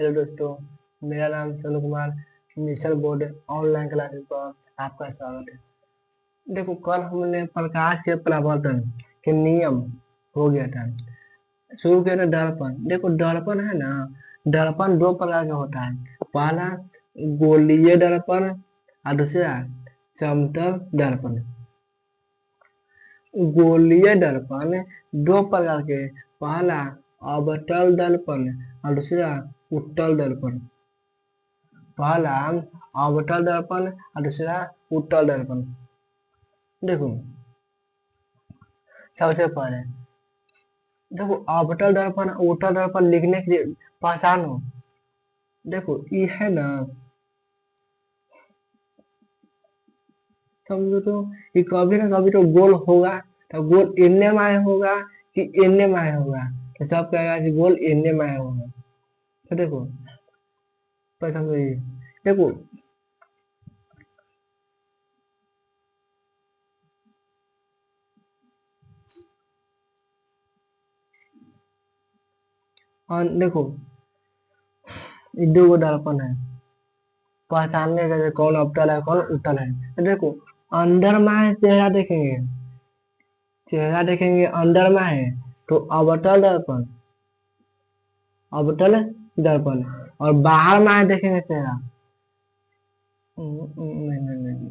Hello दोस्तों, मेरा नाम Sonu Kumar. Mission board online classes पर आपका स्वागत है। देखो, कल हमने प्रकाश के प्रवर्तन के नियम हो गया था। शुरू किया था दर्पण। देखो, दर्पण है ना, दर्पण दो प्रकार का होता है। पहला गोलीय दर्पण और दूसरा समतल दर्पण। गोलीय दर्पण दो प्रकार के, पहला अवतल दर्पण और दूसरा उत्तल दर्पण। पहला अवतल दर्पण और दूसरा उत्तल दर्पण। देखो, सबसे पहले देखो, अवतल दर्पण उत्तल दर्पण लिखने के लिए पहचानो। देखो, ये है ना, समझो तो ये कभी ना कभी तो गोल होगा। तो गोल इन्ने माय होगा कि इन्ने माय होगा, तो सब कहेगा कि गोल इन्ने माय होगा। तो देखो, पर समझो ये, देखो और देखो, ये दो गो दर्पण है। पहचानने का कौन अवतल है कौन उत्तल है। तो देखो, अंदर में है चेहरा देखेंगे, चेहरा देखेंगे अंदर में है तो अवतल दर्पण, अवतल दर्पण। और बाहर में है देखेंगे चेहरा, नहीं नहीं नहीं।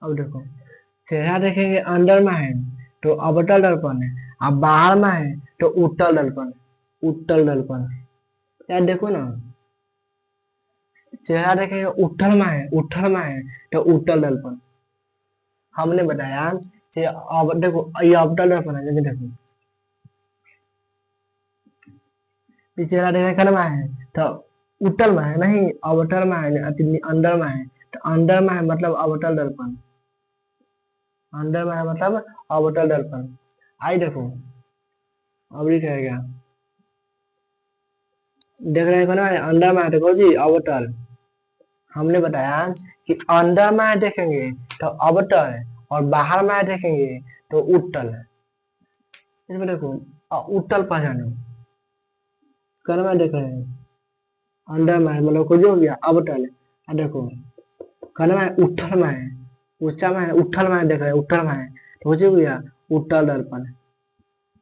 अब देखो, चेहरा देखेंगे अंदर में है तो अवतल दर्पण है, अब बाहर में है तो उत्तल दर्पण, उत्तल दर्पण। यार देखो ना, चेहरा देखेंगे उत्तल में है, उत्तल में है तो उत्तल दर्पण। हमने बताया कि अब देखो, ये अवतल दर्पण है। देखो, ये चेहरा देखने कल में है तो उत्तल में है, नहीं अवतल में है, अंदर में है तो अंदर में है मतलब अवतल दर्पण, अंदर में है मतलब अवतल दर्पण। आई देखो, अब ये कहेगा, देख रहे हैं ना, अंदर में है देखो जी अवतल। हमने बताया कि अंदर में देखेंगे तो अवतल और बाहर में देखेंगे तो उत्तल। इसमें देखो, उत्तल पहचानो, कल में देख रहे हैं अंदर में मतलब कुछ हो गया अवतल। देखो, कल में उत्तल में है, ऊंचा में है, उठल में देख रहे हैं, उठल में है तो हो गया उत्तल दर्पण,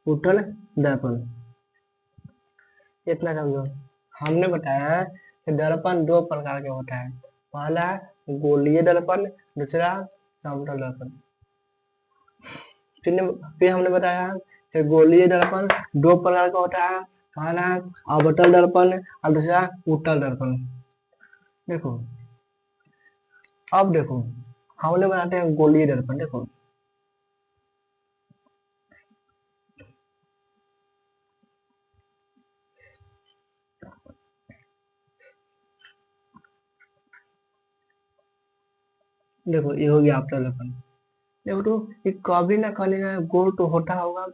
उत्तल दर्पण। इतना समझो। हमने बताया कि दर्पण दो प्रकार के होता है। पहला गोलीय दर्पण, दूसरा समतल दर्पण। फिर हमने बताया कि गोलीय दर्पण दो प्रकार का होता है। पहला अवतल दर्पण और दूसरा उत्तल दर्पण। देखो, अब देखो, हमने बनाते हैं गोलीय दर्पण। देखो, देखो ये हो गया अवतल दर्पण। देखो तो ये कभी ना कभी ना गोल तो होता होगा।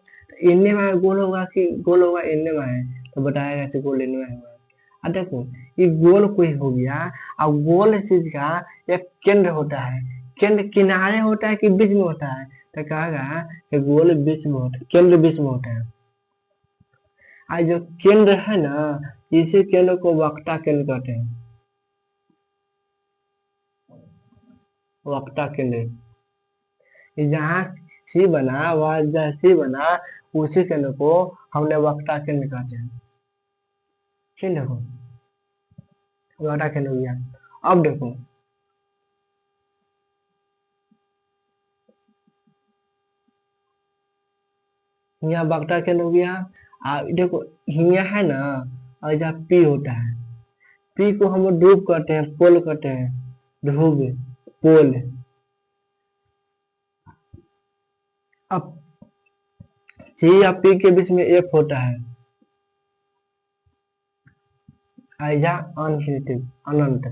इनने में गोल होगा कि गोल होगा इनने में है, तो बताया कैसे गोल इनने में होगा। अब देखो, ये गोल कोई हो गया। अब गोल चीज का एक केंद्र होता है, केंद्र किनारे होता है कि बीच में होता है, तो कहेगा कि गोल बीच में होता है, केंद्र बीच में होता है। आज जो केंद्र है ना, इसी केंद्र को वक्ता केंद्र कहते हैं, वक्ता केंद्र। जहाँ सी बना वह जैसी बना, उसी केंद्र को हमने वक्ता केंद्र कहते हैं। ठीक, देखो वक्ता केंद्र हो गया। अब देखो, यहाँ वक्ता केंद्र हो गया। देखो, यहाँ है ना, और जहाँ पी होता है, पी को हम ध्रुव कहते हैं, पोल कहते हैं, ध्रुव, पोल। अब सी या पी के बीच में एफ होता है, ऐजा अनफिनिटिव, अनंत।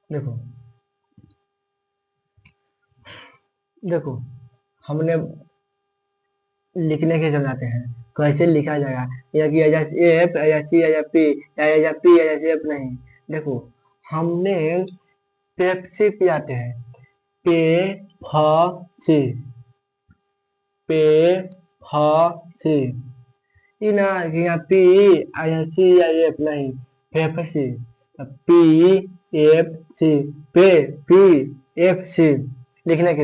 देखो, देखो हमने लिखने के समझाते हैं कैसे लिखा जाएगा, या कि एजा एफ या सी या पी या पी या एफ नहीं। देखो, हमने पेप्सी पिलाते हैं, पे फ सी, पे ह सी। ये ना कि यहाँ पी या सी या एफ नहीं, F C. P F C, पे पी एफ सी लिखने के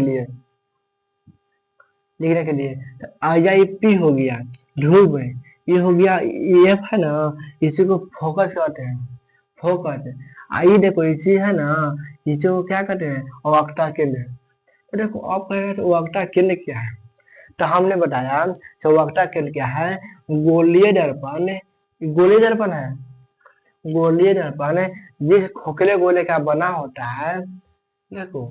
लिए, तो आया ये पी हो गया, ध्रुव है, ये हो गया एफ है ना, इसी को फोकस कहते हैं, फोकस। आइए देखो ये चीज है ना, इसे को क्या कहते हैं, अवक्ता केंद्र। तो देखो आप कहेंगे तो अवक्ता केंद्र क्या है, तो हमने बताया चौवक्ता केंद्र क्या है, गोलीय दर्पण, गोलीय दर्पण है, गोलीय दर्पण जिस खोखले गोले का बना होता है, देखो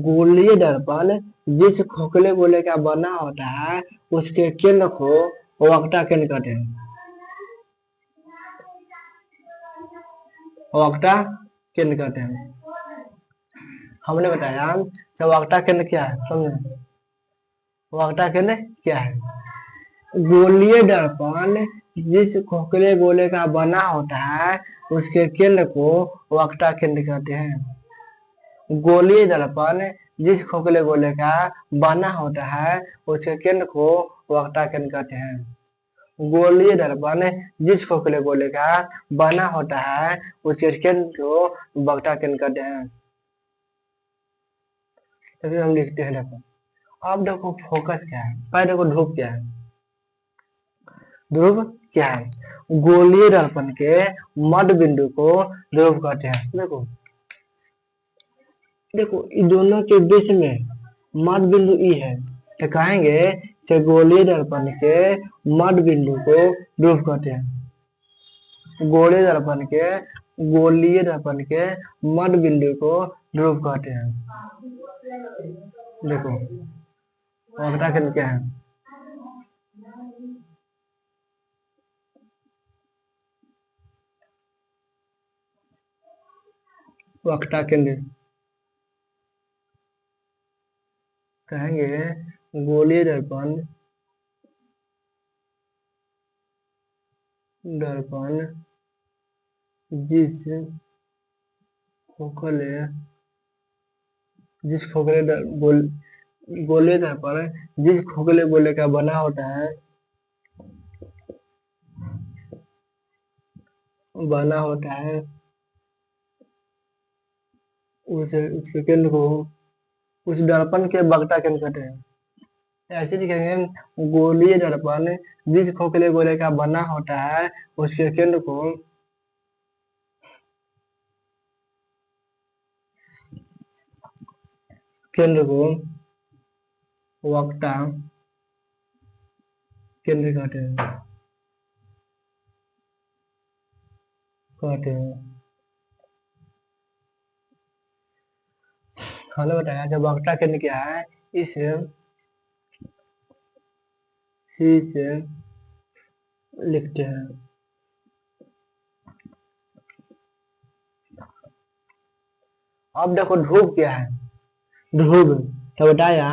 गोलीय दर्पण जिस खोखले गोले का बना होता है उसके केंद्र को अवक्ता केंद्र कहते हैं, अवक्ता केंद्र कहते हैं। हमने बताया चौवक्ता केंद्र क्या है, समझे, अवक्ता केंद्र क्या है, गोलीय दर्पण जिस खोखले गोले का बना होता है उसके केंद्र को वक्ता केंद्र कहते हैं। गोलीय दर्पण जिस खोखले गोले का बना होता है उसके केंद्र को वक्ता केंद्र कहते हैं। गोलीय दर्पण जिस खोखले गोले का बना होता है उसके केंद्र को वक्ता केंद्र कहते हैं। तो फिर हम लिखते हैं, देखो अब देखो फोकस क्या है, पहले देखो ध्रुव क्या है, ध्रुव क्या है, गोलीय दर्पण के मध्य बिंदु को ध्रुव कहते हैं। देखो देखो इन दोनों के बीच में मध्य बिंदु ई है, तो कहेंगे कि गोलीय दर्पण के मध्य बिंदु को ध्रुव कहते हैं। गोलीय दर्पण के मध्य बिंदु को ध्रुव कहते हैं। देखो वक्ता केंद्र क्या है, वक्ता केंद्र कहेंगे गोलीय दर्पण जिस खोखले गोलीय दर्पण जिस खोखले गोले का बना होता है, उसके केंद्र को उस दर्पण के वक्ता केंद्र कहते हैं। ऐसे लिखेंगे गोलीय दर्पण जिस खोखले गोले का बना होता है उसके केंद्र को वक्ता केंद्र कहते हैं। हमने बताया जब वक्ता केंद्र क्या है, इसे सी से लिखते हैं। अब देखो ध्रुव क्या है, ध्रुव तो बताया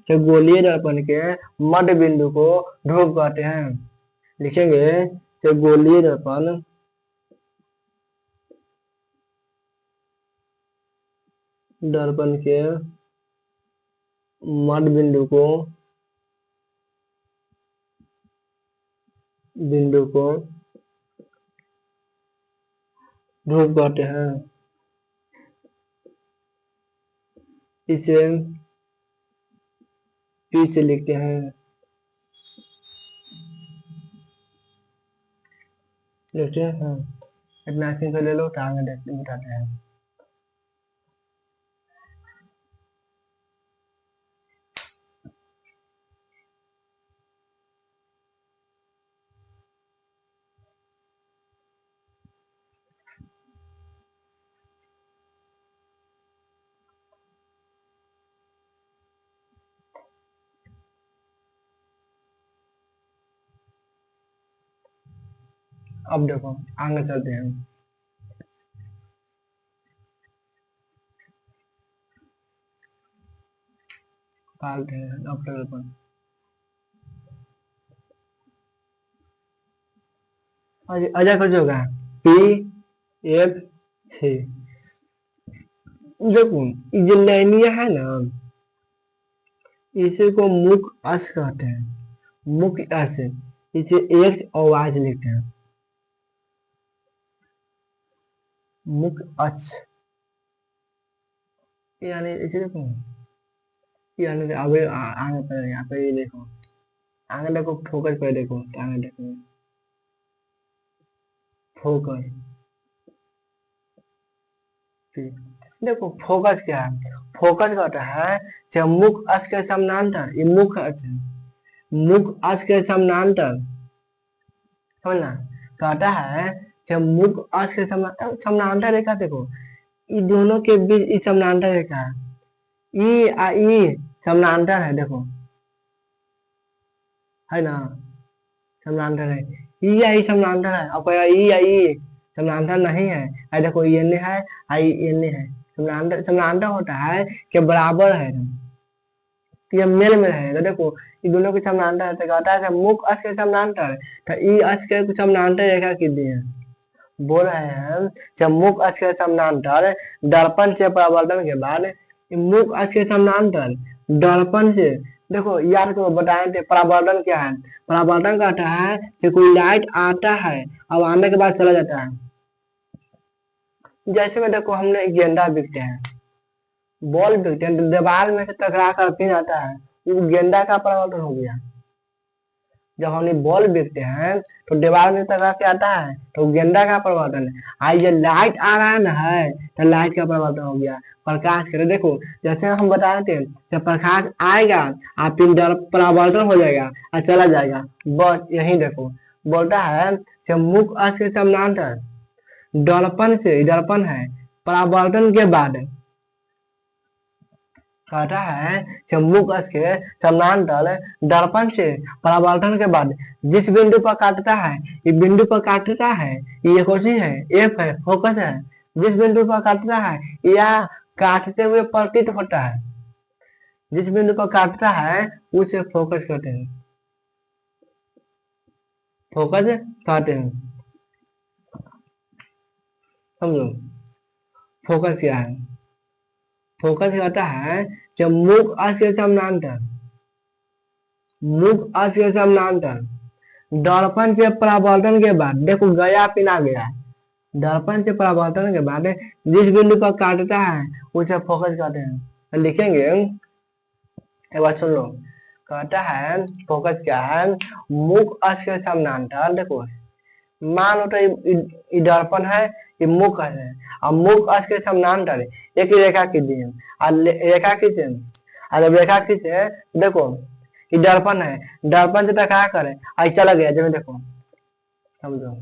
कि गोलीय दर्पण के मध्य बिंदु को ध्रुव कहते हैं। लिखेंगे कि गोलीय दर्पण के मध्य बिंदु को ध्रुव कहते हैं। इसे पी से लिखते हैं, इतना से ले लो, आगे बताते हैं। अब देखो आगे चलते हैं, पालते हैं अपने पर। अजय कुछ होगा पी एफ सी। देखो जो लाइनिया है ना, इसे को मुख अश कहते हैं, मुख्य अक्ष इसे एक्स और वाई से लिखते हैं। मुख्य अक्ष यानी इसे देखो, यानी अभी आगे पर यहाँ पे ये देखो, आगे देखो, फोकस पे देखो, आगे देखो, फोकस, देखो फोकस क्या है, फोकस का होता है जब मुख्य अक्ष के समानांतर, ये मुख्य अक्ष है, मुख्य अक्ष के समानांतर, समझना, कहता है जब मुख्य अक्ष के समानांतर रेखा देखो, इन दोनों के बीच ये समानांतर रेखा है, ई समानांतर है, देखो है ना, समानांतर है, ई या ई समानांतर है, और कोई ई या ई समानांतर नहीं है, आई देखो ये है, आई ये है, समानांतर, समानांतर होता है कि बराबर है, ये मेल में रहेगा, देखो ये दोनों के समानांतर है, तो कहता है मुख्य अक्ष के समानांतर, तो ई अक्ष के समानांतर रेखा कितनी है, बोल रहे हैं जब मुख्य अक्ष के समानांतर दर्पण से परावर्तन के बाद, मुख्य अक्ष के समानांतर दर्पण से, देखो यार को बताए थे परावर्तन क्या है, परावर्तन कहता है कि कोई लाइट आता है अब आने के बाद चला जाता है, जैसे में देखो हमने गेंदा बिकते हैं, बॉल बिकते हैं, दीवार में से टकरा कर पिन आता है, वो गेंदा का परावर्तन हो गया। जब हम बॉल बेचते हैं तो दीवार में टकरा के आता है तो गेंदा का परिवर्तन है, आज ये लाइट आ रहा है ना है तो लाइट का परिवर्तन हो गया, प्रकाश करे, देखो जैसे हम बताए थे जब प्रकाश आएगा आप परावर्तन हो जाएगा और चला जाएगा, बस यही देखो बोलता है जब मुख्य अक्ष के समानांतर दर्पण से, दर्पण है, परावर्तन के बाद, कहता है कि मुख्य अक्ष के समानांतर दर्पण से परावर्तन के बाद जिस बिंदु पर काटता है, ये बिंदु पर काटता है, ये कौन है, एफ है, फोकस है, जिस बिंदु पर काटता है यह काटते हुए प्रतीत होता है, जिस बिंदु पर काटता है उसे फोकस कहते हैं, फोकस कहते हैं, समझो फोकस क्या है, फोकस कहता है जब मुख्य अक्ष के समानांतर, मुख्य अक्ष के समानांतर दर्पण से परावर्तन के बाद, देखो गया पिना गया, दर्पण से परावर्तन के बाद जिस बिंदु पर काटता है उसे फोकस कहते हैं, तो लिखेंगे एक बार सुन लो, कहता है फोकस क्या है, मुख्य अक्ष के समानांतर, देखो मान लो तो दर्पण है, ये मुख्य है, और मुख्य अक्ष के समानांतर एक रेखा खींची है, और रेखा खींचे, अगर रेखा खींचे देखो ये दर्पण है, दर्पण से टकरा करे आज चला गया, जब देखो समझो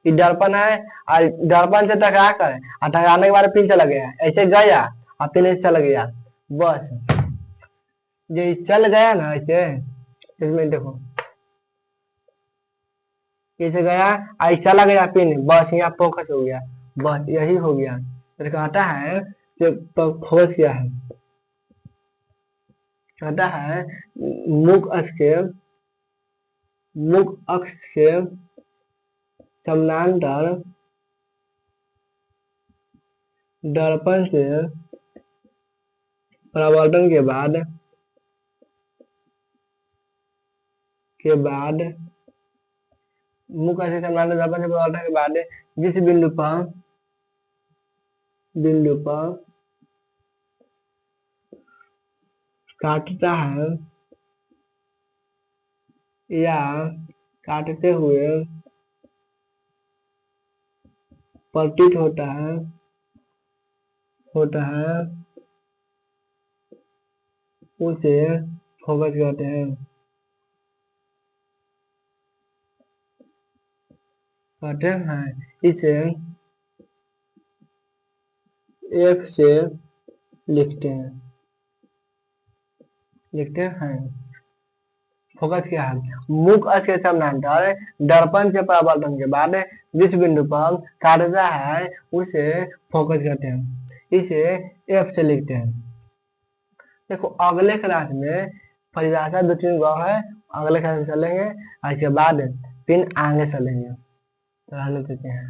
ये दर्पण है और दर्पण से टकरा करे और टकराने के बाद पिन चला गया, ऐसे गया और पिन चला गया, बस ये चल गया ना ऐसे, इसमें देखो कैसे गया आई चला गया पिन, बस यहाँ फोकस हो गया, बस यही हो गया, तो कहता है कि फोकस क्या है, कहता है मुख्य अक्ष के, मुख्य अक्ष के समानांतर दर्पण से परावर्तन के बाद मुख्य अक्ष के समानांतर दर्पण से परावर्तन के बाद जिस बिंदु पर काटता है या काटते हुए प्रतीत होता है उसे फोकस कहते हैं, कहते हैं इसे एफ से लिखते हैं, फोकस क्या है, मुख्य अक्ष के समानांतर दर्पण से परावर्तन के बाद जिस बिंदु पर काटता है उसे फोकस कहते हैं, इसे एफ से लिखते हैं। देखो अगले क्लास में परिभाषा 2-3 गौ है, अगले क्लास में चलेंगे, इसके बाद फिर आगे चलेंगे, तो रहने देते हैं।